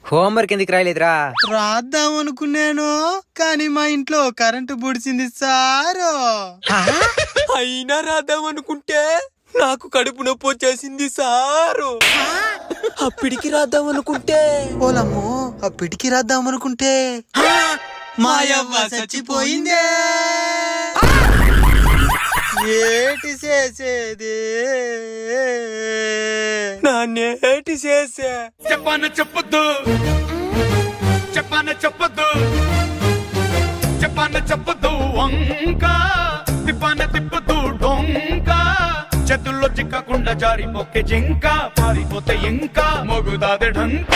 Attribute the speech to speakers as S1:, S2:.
S1: Homework ఎందుకు రాయలేదురా?
S2: రాద్దాం అనుకున్నాను కానీ మా ఇంట్లో కరెంటు బుడిచింది సారు.
S3: అయినా రాద్దాం అనుకుంటే నాకు కడుపు నొప్పి వచ్చేసింది సారు. అప్పటికి రాద్దాం అనుకుంటే
S2: ఓలమ్మో అప్పటికి రాద్దాం అనుకుంటే మాయవ్వ చచ్చిపోయిందే. ఏటి చేసేది
S3: నాన్నేటి చేసే
S4: చెప్పాన చెప్పొద్దు చెప్పాన చెప్పొద్దు చెప్పాన చెప్పొద్దు వంక తిప్పాన తిప్పొద్దు డొంక చేతుల్లో చిక్కకుండా జారిపోకే జింక పారిపోతే ఇంకా మొగుదాది ఢంక.